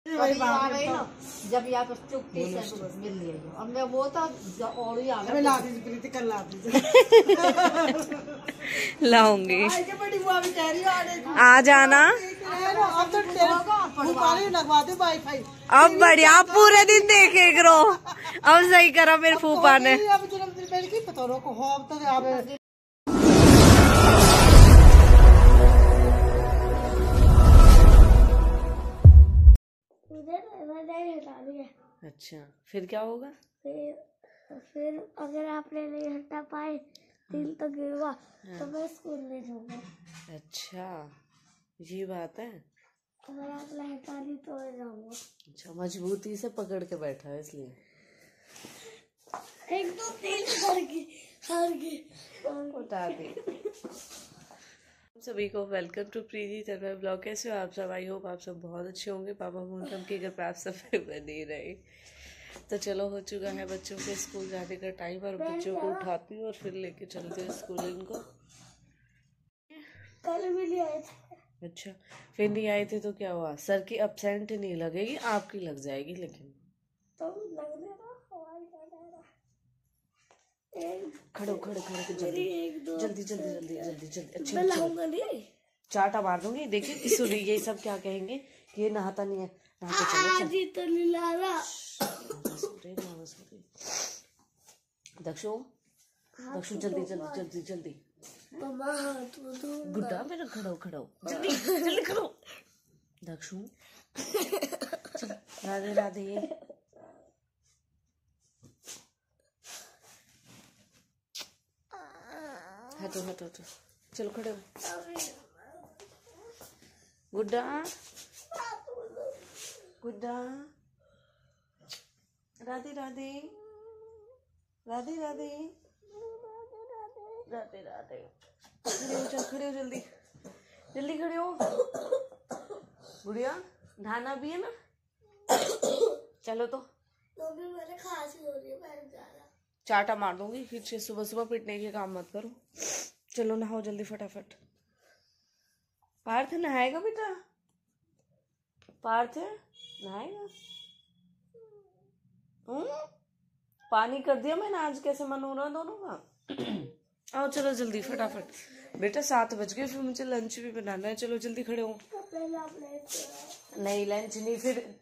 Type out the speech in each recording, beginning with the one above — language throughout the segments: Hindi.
जब यहाँ पर चुपके से मिल लिया अब मैं वो तो और ही लाऊंगी। आ जाना। अब बढ़िया पूरे दिन देखे करो। अब सही करा मेरे फूफा ने। अच्छा फिर क्या होगा? फिर अगर आपने नहीं हटा पाए दिल तो गिरवा तो मैं स्कूल नहीं जाऊंगा। अच्छा ये बात है। अगर आपने हटा दी तो मैं जाऊंगा। अच्छा मजबूती से पकड़ के बैठा है इसलिए। एक दो तीन हार गई उठा दी। सभी को welcome to Preeti Tanmay blog. कैसे हो आप सब? आई होप आप सब बहुत अच्छे होंगे। पापा मोहतम के घर पे आप सब बनी रहे। तो चलो हो चुका है बच्चों के स्कूल जाने का टाइम और बच्चों को उठाती हूँ और फिर लेके चलते हैं स्कूल इनको। कल भी नहीं आए थे। अच्छा फिर नहीं आए थे तो क्या हुआ? सर की अपसेंट नहीं लगेगी, आपकी लग जाएगी। लेकिन तो लगने दो। खड़ो खड़े खड़े जल्दी जल्दी जल्दी जल्दी जल्दी जल्दी। मैं लाऊंगा नहीं। चाटा मार दूंगी। देखिए सुनिए ये सब क्या कहेंगे कि ये नहाता नहीं है। नहाते चलो जी तो नहीं ला रहा। दक्षु दक्षु जल्दी जल्दी जल्दी जल्दी। गुड्डा मेरा खड़ो खड़ो जल्दी जल्दी खड़ो। दक्षु राधे राधे। हटो हटो हटो चलो खड़े हो। गुड्डा गुड्डा राधे राधे राधे राधे राधे राधे। खड़े हो, चल खड़े हो जल्दी जल्दी खड़े हो। गुड़िया नहाना भी है ना? चलो तो भी मेरे खांसी हो रही है, मैं जा रहा। चाटा मार दूंगी फिर से। सुबह सुबह पिटने के काम मत करो। चलो नहाओ जल्दी फटाफट। पार्थ नहाएगा बेटा? पार्थ नहाएगा? पानी कर दिया मैंने। आज कैसे मन हो रहा दोनों का। आओ चलो जल्दी फटाफट। बेटा 7 बज गए, फिर मुझे लंच भी बनाना है। चलो जल्दी खड़े हो। नहीं लंच नहीं, फिर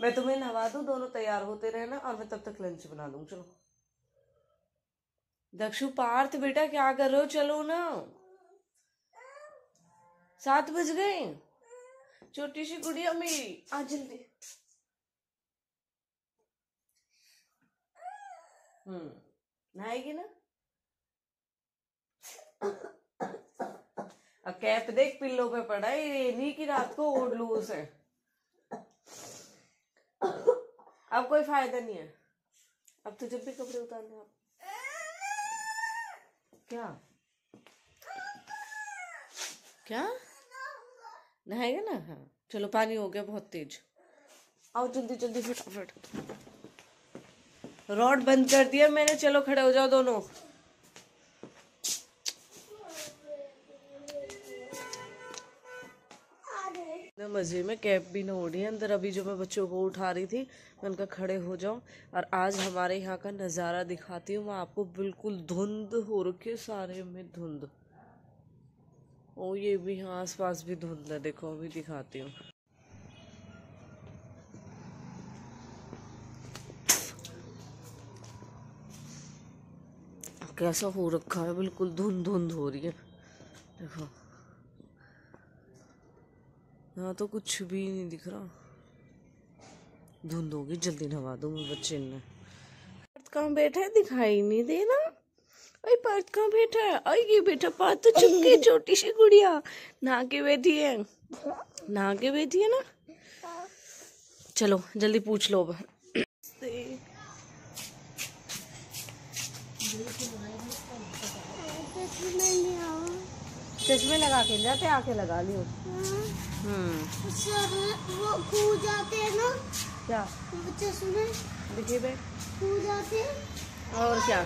मैं तुम्हें नहवा दूं, दोनों तैयार होते रहना और मैं तब तक लंच बना दूं। चलो दक्षु पार्थ बेटा क्या कर रहे हो? चलो ना 7 बज गए। छोटी सी गुड़िया मेरी आ जल्दी। नहाएगी ना? कैप देख पिल्लो पे पड़ा है। ये नहीं कि रात को ओढ़ लू उसे। अब कोई फायदा नहीं है। अब तो जब भी कपड़े उतारने आप क्या क्या नहाएगा ना? हाँ चलो पानी हो गया बहुत तेज। आओ जल्दी जल्दी फटाफट। रॉड बंद कर दिया मैंने। चलो खड़े हो जाओ दोनों। मजे में कैप भी ना ओढ़ी है अंदर। अभी जो मैं बच्चों को उठा रही थी मैं उनका खड़े हो जाऊं। और आज हमारे यहाँ का नज़ारा दिखाती हूँ मैं आपको। बिल्कुल धुंध हो रखी है, सारे में धुंध। ओ ये भी यहाँ आस पास भी धुंध है। देखो अभी दिखाती हूँ। कैसा हो रखा है, बिल्कुल धुंध धुंध हो रही है। देखो यहाँ तो कुछ भी नहीं दिख रहा। धुंध होगी। जल्दी नहवा दो बच्चे ने। पार्थ कहाँ बैठा है? दिखाई नहीं दे रहा। अरे पार्थ कहाँ बैठा है? अरे ये बेटा पार्थ तो चुप के। छोटी सी गुड़िया नहा के बैठी है। नहा के बैठी है ना? चलो जल्दी पूछ लो। चश्मे लगा के जाते, आके लगा लियो। वो खो जाते हैं ना? क्या चश्मे देखिए बे खो जाते हैं। और क्या?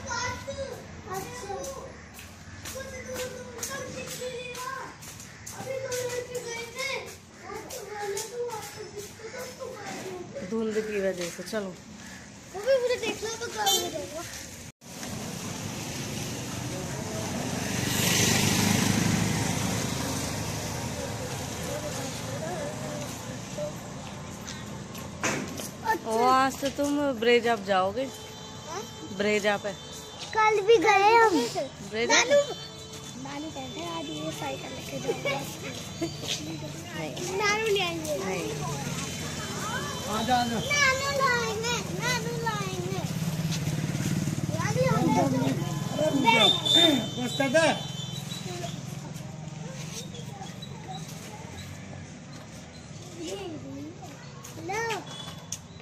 धुंध की वजह से। चलो वो भी मुझे देखना तो कब हो जाएगा। ओ आज तो तुम ब्रेज आप जाओगे? ब्रेज आप है कल भी गए हम। ब्रेज नानू नानू कहते हैं आज ये साइकिल लेके जाएंगे। नानू ले आएंगे। नानू लाएंगे। नानू लाएंगे।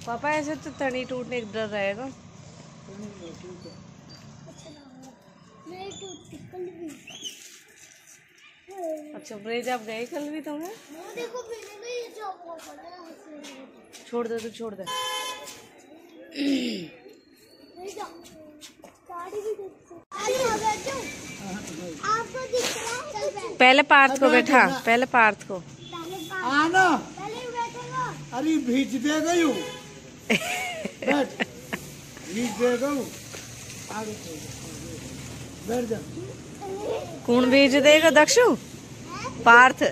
पापा ऐसे तो तनी टूटने का डर रहेगा। अच्छा ब्रेज आप गए कल भी तुम्हें? देखो ये जो वो पड़ा है छोड़ दे तो छोड़ दे। आपको दिख रहा है? पहले पार्थ को बैठा, पहले पार्थ को। आना पहले बैठेगा। अरे भीज दे गई हूँ। बैठ भीज दे गई आगे बैठ जा। कौन भेज देगा? दक्षु पार्थ।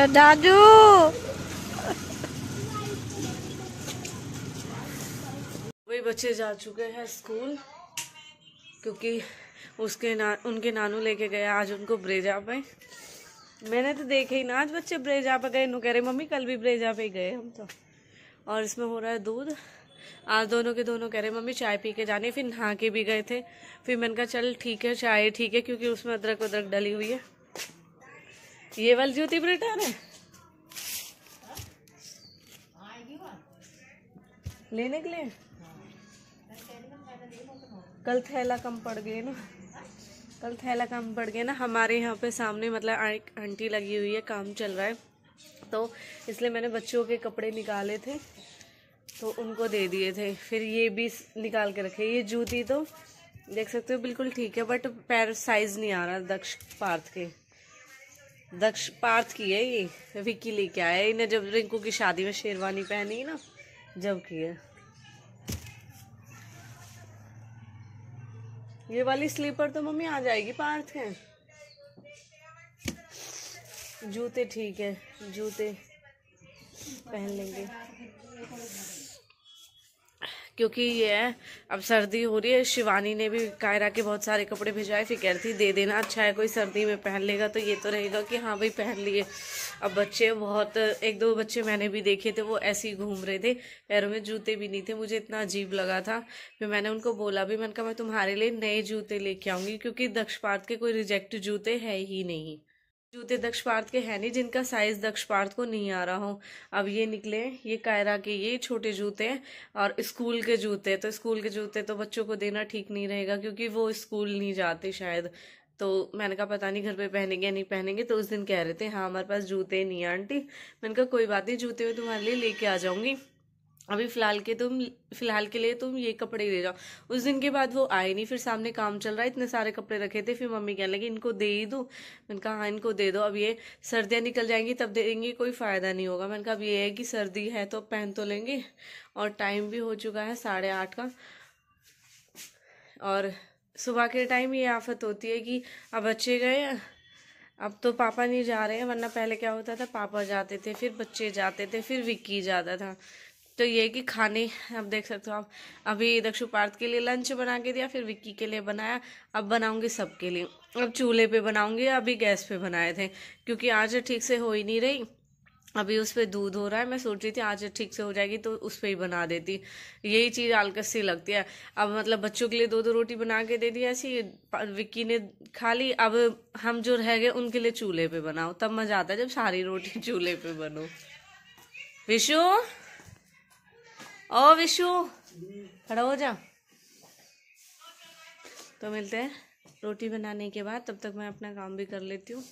दादू वही बच्चे जा चुके हैं स्कूल, क्योंकि उनके नानू लेके गए आज उनको ब्रेजा पे। मैंने तो देखे ही ना आज बच्चे ब्रेजा पे गए। नु कह रहे मम्मी कल भी ब्रेजा पे ही गए हम तो। और इसमें हो रहा है दूध। आज दोनों के दोनों कह रहे मम्मी चाय पी के जाने, फिर नहा के भी गए थे। फिर मैंने कहा चल ठीक है चाय ठीक है, क्योंकि उसमें अदरक वदरक डली हुई है। ये वाली जूती ब्रिटा है लेने के लिए। कल थैला कम पड़ गए ना, कल थैला कम पड़ गया ना। हमारे यहाँ पे सामने मतलब एक आंटी लगी हुई है, काम चल रहा है, तो इसलिए मैंने बच्चों के कपड़े निकाले थे तो उनको दे दिए थे। फिर ये भी निकाल के रखे। ये जूती तो देख सकते हो बिल्कुल ठीक है, बट पैर साइज नहीं आ रहा दक्ष पार्थ के। दक्ष पार्थ की है ये, विक्की लेके आया इन्हें जब रिंकू की शादी में शेरवानी पहनी ना, जब की है। ये वाली स्लीपर तो मम्मी आ जाएगी पार्थ के। जूते ठीक है, जूते पहन लेंगे, क्योंकि ये है अब सर्दी हो रही है। शिवानी ने भी कायरा के बहुत सारे कपड़े भिजवाए, फिर कह रही थी दे देना, अच्छा है कोई सर्दी में पहन लेगा तो ये तो रहेगा कि हाँ भाई पहन लिए। अब बच्चे बहुत, एक दो बच्चे मैंने भी देखे थे वो ऐसे ही घूम रहे थे, पैरों में जूते भी नहीं थे। मुझे इतना अजीब लगा था। फिर मैंने उनको बोला भी, मैंने कहा मैं तुम्हारे लिए नए जूते लेके आऊंगी, क्योंकि दक्ष पार्थ के कोई रिजेक्ट जूते है ही नहीं। जूते दक्ष पार्थ के हैं नहीं जिनका साइज दक्ष पार्थ को नहीं आ रहा हो। अब ये निकले, ये कायरा के ये छोटे जूते हैं और स्कूल के जूते। तो स्कूल के जूते तो बच्चों को देना ठीक नहीं रहेगा, क्योंकि वो स्कूल नहीं जाते शायद। तो मैंने कहा पता नहीं घर पे पहनेंगे या नहीं पहनेंगे। तो उस दिन कह रहे थे हाँ हमारे पास जूते नहीं है आंटी। मैंने कहा कोई बात नहीं, जूते में तुम्हारे लिए लेके आ जाऊंगी, अभी फिलहाल के लिए तुम ये कपड़े ले जाओ। उस दिन के बाद वो आए नहीं। फिर सामने काम चल रहा है, इतने सारे कपड़े रखे थे। फिर मम्मी कहने लगी इनको दे ही दो। मैंने कहा हाँ इनको दे दो, अब ये सर्दियाँ निकल जाएंगी तब देंगे, कोई फायदा नहीं होगा। मैंने कहा अब ये है कि सर्दी है तो पहन तो लेंगे, और टाइम भी हो चुका है 8:30 का। और सुबह के टाइम ये आफत होती है कि अब बच्चे गए, अब तो पापा नहीं जा रहे हैं, वरना पहले क्या होता था पापा जाते थे, फिर बच्चे जाते थे, फिर विक्की जाता था। तो ये कि खाने, अब देख सकते हो आप, अभी दक्षु पार्थ के लिए लंच बना के दिया, फिर विक्की के लिए बनाया, अब बनाऊंगी सबके लिए। अब चूल्हे पे बनाऊंगी, अभी गैस पे बनाए थे, क्योंकि आज ठीक से हो ही नहीं रही। अभी उस पर दूध हो रहा है, मैं सोच रही थी आज ठीक से हो जाएगी तो उस पर ही बना देती। यही चीज़ आलकस सी लगती है। अब मतलब बच्चों के लिए 2-2 रोटी बना के दे दी ऐसी, विक्की ने खा ली। अब हम जो रह गए उनके लिए चूल्हे पे बनाओ, तब मज़ा आता है जब सारी रोटी चूल्हे पे बनो। विशु, ओ विशु खड़ा हो जा। तो मिलते हैं रोटी बनाने के बाद, तब तक मैं अपना काम भी कर लेती हूँ,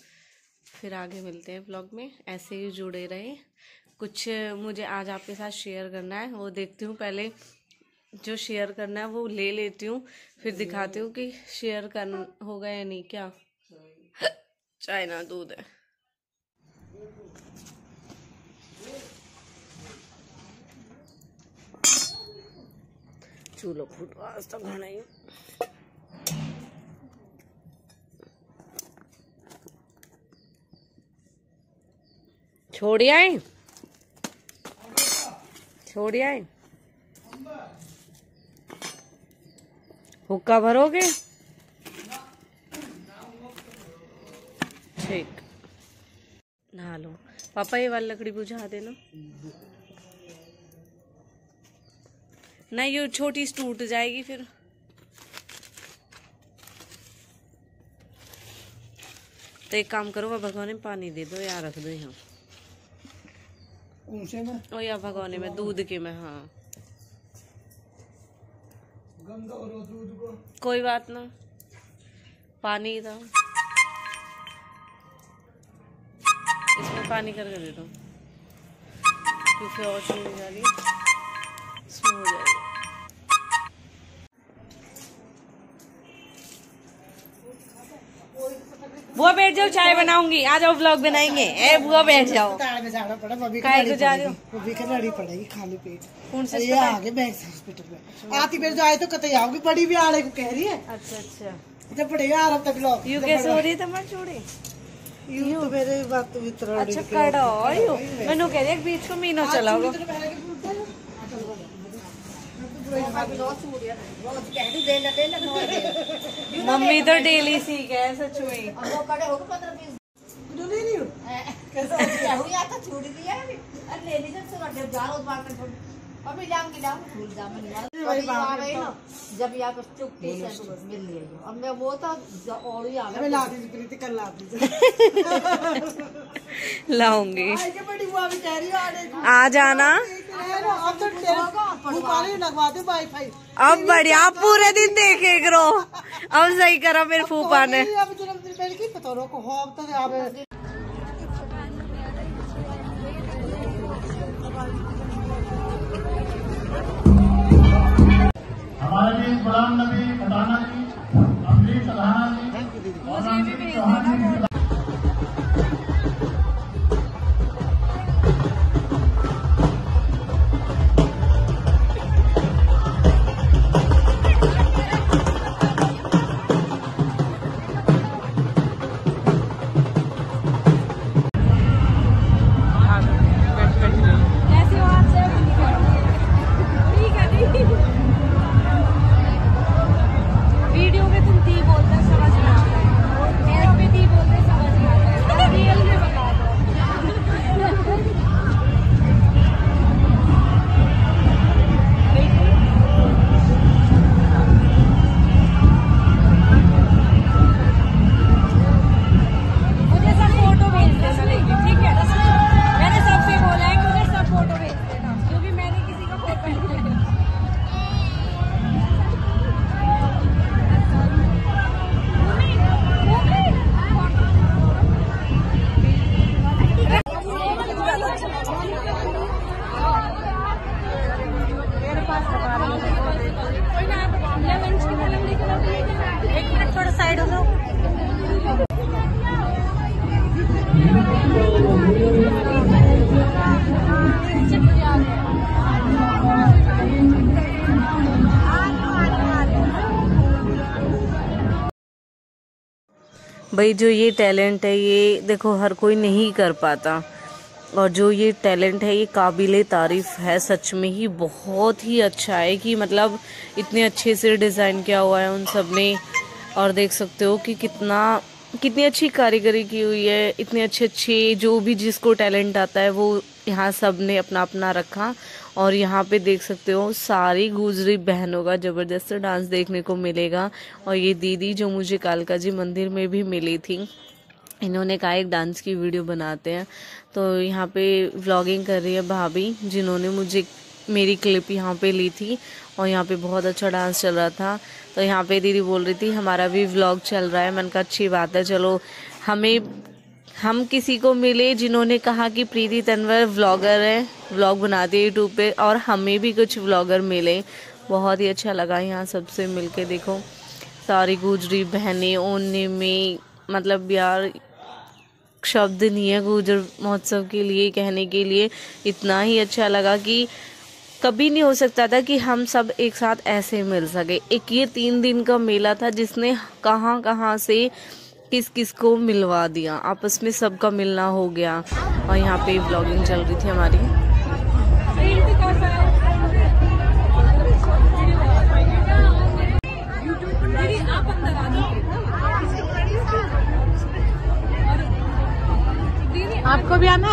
फिर आगे मिलते हैं ब्लॉग में। ऐसे ही जुड़े रहे। कुछ मुझे आज आपके साथ शेयर करना है, वो देखती हूँ। पहले जो शेयर करना है वो ले लेती हूँ, फिर दिखाती हूँ कि शेयर कर होगा या नहीं। क्या चाइना दूध है। चूल्हो फूटो आज तक घना ही। छोड़ आए हुक्का भरोगे? ठीक, नहा लो। पापा ये वाली लकड़ी बुझा देना। नहीं, ये छोटी टूट जाएगी फिर। तो एक काम करो, वह भगोने में पानी दे दो या रख दो यहाँ। और या भगोने में दूध के में। हाँ, कोई बात ना, पानी था इसमें, पानी करके दे दो क्योंकि और चीज जा रही इसमें हो जाएगा। बुआ बैठ जाओ, चाय बनाऊंगी। आ जाओ, व्लॉग बनाएंगे। ए बुआ बैठ जाओ। काय को जा रही हो? पड़ेगी खाली पेट। कौन से ये आगे बैंक हॉस्पिटल में आती मेरे जो आए तो कतई आओगी। बड़ी भी आड़े को कह रही है। अच्छा अच्छा, जब पड़ेगा आ रहा तक लोग यू कैसे हो रही है तुम्हारी चूड़ी? यू तो मेरे बात तो इतना अच्छा कड़ा यू मैंने कह रही बीच को मीनो चलाओ। मम्मी तो डेली सीख है सच में। जब यहाँ पर चुपटी से मिल रही है। अब मैं वो तो और ही आ लाऊंगी। आ जाना। अब बढ़िया, आप पूरे दिन देखे करो। अब सही करा मेरे फूफा ने। हमारे भी गुलाम नबी खटाना जी, अमरीश सधाना जी, चौहान जी। वीडियो में तुम दी बोलते समझ में आता है, मेरा भी दी बोलते समझ में आता है। रियल में बता दो। मुझे सब फोटो भेज देना लेकिन, ठीक है? मैंने सबसे बोला है मुझे सब फोटो भेज देना, क्योंकि मैंने किसी का फोटो नहीं भेजा। एक मिनट थोड़ा साइड हो जाओ। भाई जो ये टैलेंट है ये देखो हर कोई नहीं कर पाता, और जो ये टैलेंट है ये काबिले तारीफ है। सच में ही बहुत ही अच्छा है कि मतलब इतने अच्छे से डिज़ाइन किया हुआ है उन सब ने। और देख सकते हो कि कितनी अच्छी कारीगरी की हुई है। इतने अच्छे जो भी जिसको टैलेंट आता है वो यहाँ सब ने अपना अपना रखा। और यहाँ पे देख सकते हो सारी गुजरी बहनों का ज़बरदस्त डांस देखने को मिलेगा। और ये दीदी जो मुझे कालका जी मंदिर में भी मिली थी, इन्होंने कहा एक डांस की वीडियो बनाते हैं। तो यहाँ पे व्लॉगिंग कर रही है भाभी, जिन्होंने मुझे मेरी क्लिप यहाँ पे ली थी। और यहाँ पे बहुत अच्छा डांस चल रहा था। तो यहाँ पे दीदी बोल रही थी हमारा भी व्लॉग चल रहा है। मैंने कहा अच्छी बात है, चलो हम किसी को मिले जिन्होंने कहा कि प्रीति तनवर व्लॉगर है, व्लॉग बनाती है यूट्यूब पे, और हमें भी कुछ व्लॉगर मिले। बहुत ही अच्छा लगा यहाँ सबसे मिलके। देखो सारी गुजरी बहनें ओढ़ने में, मतलब यार शब्द नहीं है गुर्जर महोत्सव के लिए कहने के लिए। इतना ही अच्छा लगा कि कभी नहीं हो सकता था कि हम सब एक साथ ऐसे मिल सके। एक ये 3 दिन का मेला था जिसने कहाँ कहाँ से किस किस को मिलवा दिया, आपस में सबका मिलना हो गया। और यहाँ पे व्लॉगिंग चल रही थी हमारी। आपको भी आना।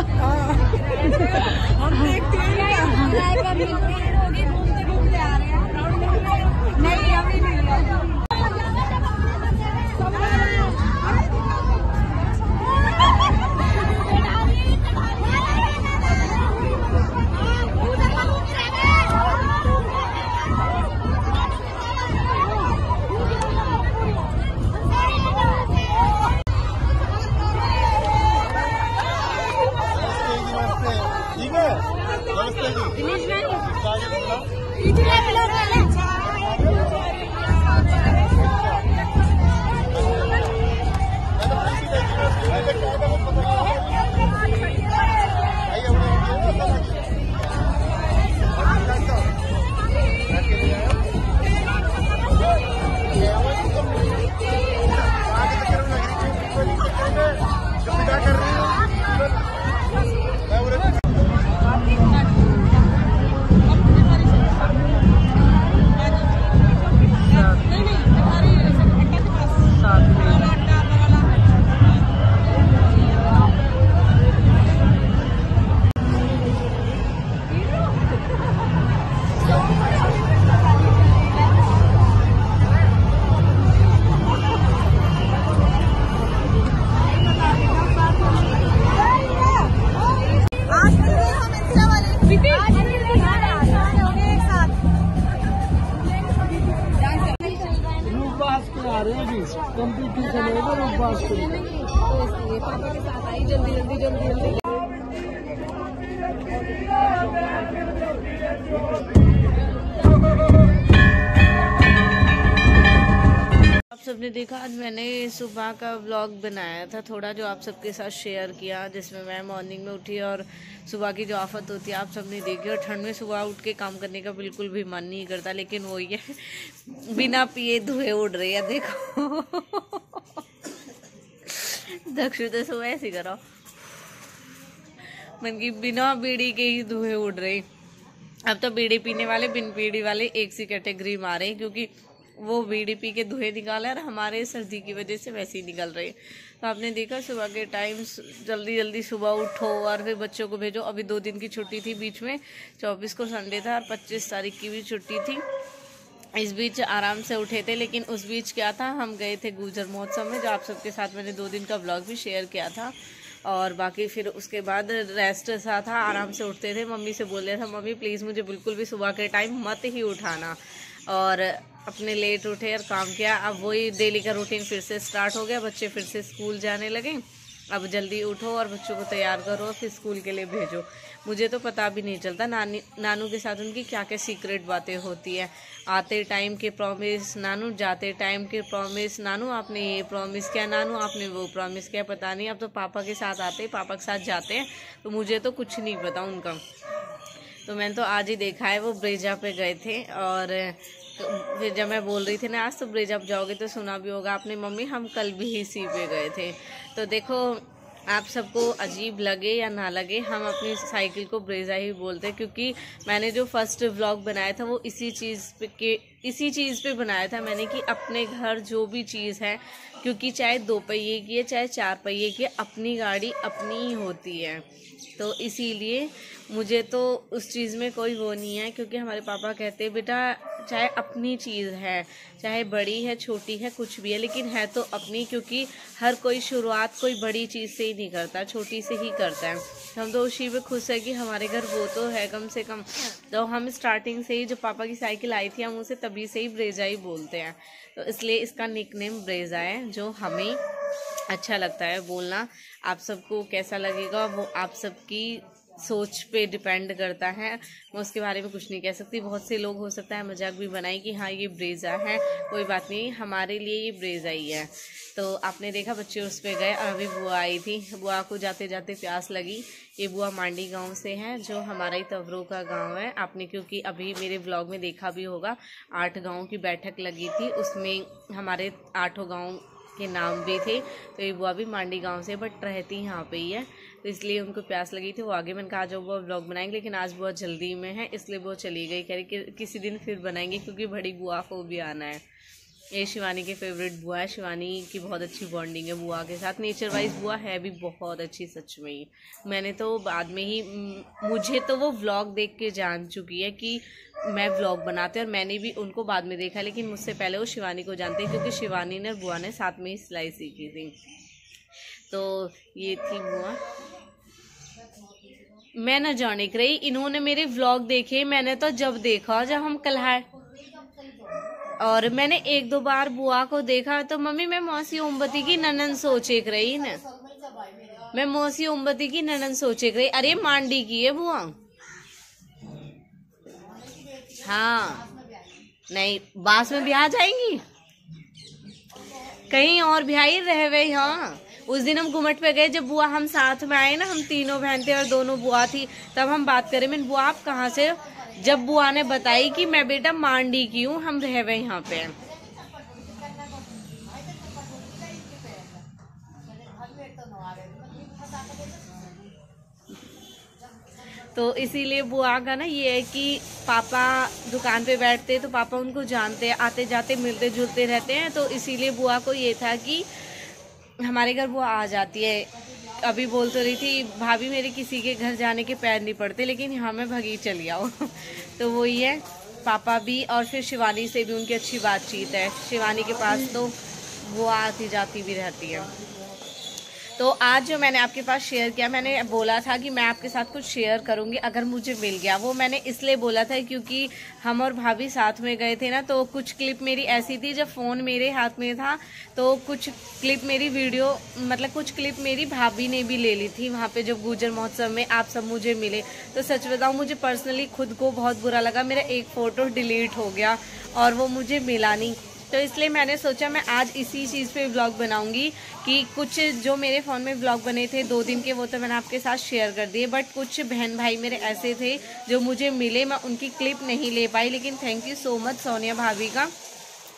हम देखते हैं घूमते आ रहे हैं। नहीं अभी नहीं कंपटीशन होगा उपवास के लिए। तो इसलिए पापा के साथ आई जल्दी। आप सबने देखा आज मैंने सुबह का व्लॉग बनाया था थोड़ा, जो आप सबके साथ शेयर किया, जिसमें मैं मॉर्निंग में उठी और सुबह की जो आफत होती है आप सबने देखी। और ठंड में सुबह उठ के काम करने का बिल्कुल भी मन नहीं करता, लेकिन वही है बिना पिए धुएं उड़ रही है। देखो दक्षु तो सुबह ऐसी करो, मन की बिना बीड़ी के ही धुएं उड़ रही। अब तो बीड़ी पीने वाले बिन बीड़ी वाले एक सी कैटेगरी में आ रहे हैं, क्योंकि वो बीड़ी पी के धुएं निकाला और हमारे सर्दी की वजह से वैसे ही निकल रहे हैं। तो आपने देखा सुबह के टाइम जल्दी जल्दी सुबह उठो और फिर बच्चों को भेजो। अभी 2 दिन की छुट्टी थी, बीच में 24 को संडे था और 25 तारीख की भी छुट्टी थी। इस बीच आराम से उठे थे, लेकिन उस बीच क्या था, हम गए थे गुर्जर महोत्सव में, जो आप सबके साथ मैंने 2 दिन का व्लॉग भी शेयर किया था। और बाकी फिर उसके बाद रेस्ट सा था, आराम से उठते थे। मम्मी से बोल रहा था, मम्मी प्लीज़ मुझे बिल्कुल भी सुबह के टाइम मत ही उठाना। और अपने लेट उठे और काम किया। अब वही डेली का रूटीन फिर से स्टार्ट हो गया, बच्चे फिर से स्कूल जाने लगे। अब जल्दी उठो और बच्चों को तैयार करो, फिर स्कूल के लिए भेजो। मुझे तो पता भी नहीं चलता नानू के साथ उनकी क्या क्या सीक्रेट बातें होती है। आते टाइम के प्रॉमिस नानू, जाते टाइम के प्रॉमिस नानू, आपने ये प्रॉमिस किया नानू, आपने वो प्रॉमिस किया, पता नहीं। अब तो पापा के साथ आते, पापा के साथ जाते हैं, तो मुझे तो कुछ नहीं पता उनका। तो मैंने तो आज ही देखा है, वो ब्रेजा पे गए थे। और तो फिर जब मैं बोल रही थी ना आज तो ब्रेजा पे जाओगे, तो सुना भी होगा आपने, मम्मी हम कल भी ही सी पे गए थे। तो देखो आप सबको अजीब लगे या ना लगे, हम अपनी साइकिल को ब्रेजा ही बोलते हैं, क्योंकि मैंने जो फर्स्ट व्लॉग बनाया था वो इसी चीज़ पे बनाया था मैंने, कि अपने घर जो भी चीज़ है, क्योंकि चाहे 2 पहिए की है चाहे 4 पहिए की है, अपनी गाड़ी अपनी ही होती है। तो इसीलिए मुझे तो उस चीज़ में कोई वो नहीं है, क्योंकि हमारे पापा कहते हैं बेटा चाहे अपनी चीज़ है, चाहे बड़ी है छोटी है कुछ भी है, लेकिन है तो अपनी, क्योंकि हर कोई शुरुआत कोई बड़ी चीज़ से ही नहीं करता, छोटी से ही करता है। हम तो उसी में खुश है कि हमारे घर वो तो है कम से कम। तो हम स्टार्टिंग से ही, जब पापा की साइकिल आई थी, हम उसे तभी से ही ब्रेजा ही बोलते हैं। तो इसलिए इसका निकनेम ब्रेजा है, जो हमें अच्छा लगता है बोलना। आप सबको कैसा लगेगा वो आप सबकी सोच पे डिपेंड करता है, मैं उसके बारे में कुछ नहीं कह सकती। बहुत से लोग हो सकता है मजाक भी बनाए कि हाँ ये ब्रेजा है, कोई बात नहीं, हमारे लिए ये ब्रेजा ही है। तो आपने देखा बच्चे उस पे गए और अभी बुआ आई थी, बुआ को जाते जाते प्यास लगी। ये बुआ मांडी गांव से है, जो हमारा ही तवरों का गांव है। आपने क्योंकि अभी मेरे व्लॉग में देखा भी होगा, 8 गाँव की बैठक लगी थी, उसमें हमारे 8 गाँव के नाम भी थे। तो ये बुआ भी मांडी गांव से बट रहती यहाँ पे ही है, तो इसलिए उनको प्यास लगी थी। वो आगे मैंने कहा जो बुआ व्लॉग बनाएंगे, लेकिन आज बुआ जल्दी में है इसलिए वो चली गई। कह रही कि किसी दिन फिर बनाएंगे क्योंकि बड़ी बुआ को भी आना है। ये शिवानी के फेवरेट बुआ है, शिवानी की बहुत अच्छी बॉन्डिंग है बुआ के साथ। नेचर वाइज बुआ है भी बहुत अच्छी सच में ही। मैंने तो बाद में ही, मुझे तो वो व्लॉग देख के जान चुकी है कि मैं व्लॉग बनाते, और मैंने भी उनको बाद में देखा, लेकिन मुझसे पहले वो शिवानी को जानते हैं क्योंकि शिवानी ने और बुआ ने साथ में ही सिलाई सीखी थी। तो ये थी बुआ। मैं न जाने रही, इन्होंने मेरे व्लॉग देखे, मैंने तो जब देखा जब हम कल्हाड़, और मैंने 1-2 बार बुआ को देखा तो मम्मी मैं मौसी ओमबती की ननन सोचे रही न, मैं मौसी ओमबती की ननन सोचे रही। अरे मांडी की है बुआ। हाँ नहीं, बास में ब्याह जाएंगी, कहीं और ब्याह रह गए। हाँ उस दिन हम घुमट पे गए, जब बुआ हम साथ में आए ना, हम तीनों बहन थे और दोनों बुआ थी, तब हम बात करें, मैंने बुआ आप कहाँ से? जब बुआ ने बताई कि मैं बेटा मांडी की हूँ, हम रह गए यहाँ पे। तो इसीलिए बुआ का ना ये है कि पापा दुकान पे बैठते तो पापा उनको जानते हैं, आते जाते मिलते जुलते रहते हैं। तो इसीलिए बुआ को ये था कि हमारे घर बुआ आ जाती है। अभी बोल तो रही थी भाभी मेरे किसी के घर जाने के पैर नहीं पड़ते, लेकिन यहाँ मैं भगी चली आओ। तो वही है, पापा भी, और फिर शिवानी से भी उनकी अच्छी बातचीत है। शिवानी के पास तो वो आती जाती भी रहती है। तो आज जो मैंने आपके पास शेयर किया, मैंने बोला था कि मैं आपके साथ कुछ शेयर करूंगी अगर मुझे मिल गया। वो मैंने इसलिए बोला था क्योंकि हम और भाभी साथ में गए थे ना, तो कुछ क्लिप मेरी ऐसी थी जब फ़ोन मेरे हाथ में था, तो कुछ क्लिप मेरी वीडियो, मतलब कुछ क्लिप मेरी भाभी ने भी ले ली थी वहाँ पे जब गुजर महोत्सव में आप सब मुझे मिले। तो सच बताऊँ मुझे पर्सनली खुद को बहुत बुरा लगा, मेरा एक फ़ोटो डिलीट हो गया और वो मुझे मिला नहीं। तो इसलिए मैंने सोचा मैं आज इसी चीज़ पे व्लॉग बनाऊंगी कि कुछ जो मेरे फ़ोन में व्लॉग बने थे 2 दिन के, वो तो मैंने आपके साथ शेयर कर दिए, बट कुछ बहन भाई मेरे ऐसे थे जो मुझे मिले, मैं उनकी क्लिप नहीं ले पाई। लेकिन thank you so much Sonia भाभी का,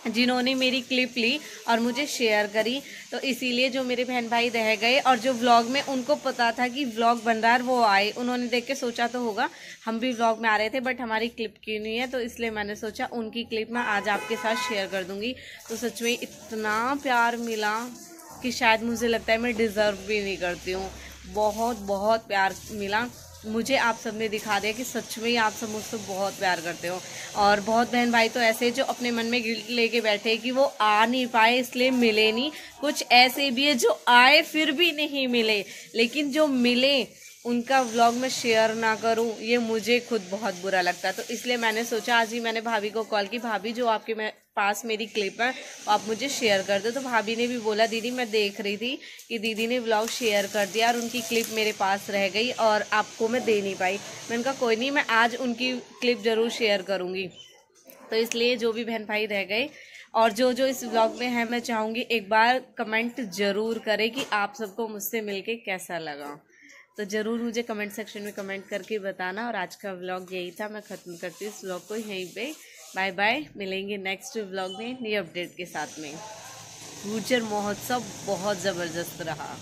जिन्होंने मेरी क्लिप ली और मुझे शेयर करी। तो इसीलिए जो मेरे बहन भाई रह गए और जो व्लॉग में उनको पता था कि व्लॉग बन रहा है वो आए, उन्होंने देख के सोचा तो होगा हम भी व्लॉग में आ रहे थे बट हमारी क्लिप क्यों नहीं है, तो इसलिए मैंने सोचा उनकी क्लिप मैं आज आपके साथ शेयर कर दूंगी। तो सच में इतना प्यार मिला कि शायद मुझे लगता है मैं डिज़र्व भी नहीं करती हूँ। बहुत बहुत प्यार मिला मुझे, आप सब ने दिखा दिया कि सच में ही आप सब मुझसे बहुत प्यार करते हो। और बहुत बहन भाई तो ऐसे जो अपने मन में गिल्ट लेके बैठे कि वो आ नहीं पाए इसलिए मिले नहीं, कुछ ऐसे भी है जो आए फिर भी नहीं मिले, लेकिन जो मिले उनका व्लॉग में शेयर ना करूं ये मुझे खुद बहुत बुरा लगता। तो इसलिए मैंने सोचा आज ही मैंने भाभी को कॉल की, भाभी जो आपके पास मेरी क्लिप है आप मुझे शेयर कर दो। तो भाभी ने भी बोला दीदी मैं देख रही थी कि दीदी ने व्लॉग शेयर कर दिया और उनकी क्लिप मेरे पास रह गई और आपको मैं दे नहीं पाई। मैंने कहा कोई नहीं, मैं आज उनकी क्लिप ज़रूर शेयर करूँगी। तो इसलिए जो भी बहन भाई रह गए और जो जो इस व्लॉग में है, मैं चाहूँगी एक बार कमेंट ज़रूर करें कि आप सबको मुझसे मिलके कैसा लगा। तो ज़रूर मुझे कमेंट सेक्शन में कमेंट करके बताना। और आज का व्लॉग यही था, मैं ख़त्म करती हूँ इस व्लॉग को यहीं पे। बाय बाय, मिलेंगे नेक्स्ट व्लॉग में नई अपडेट के साथ में। गुजर महोत्सव बहुत ज़बरदस्त रहा।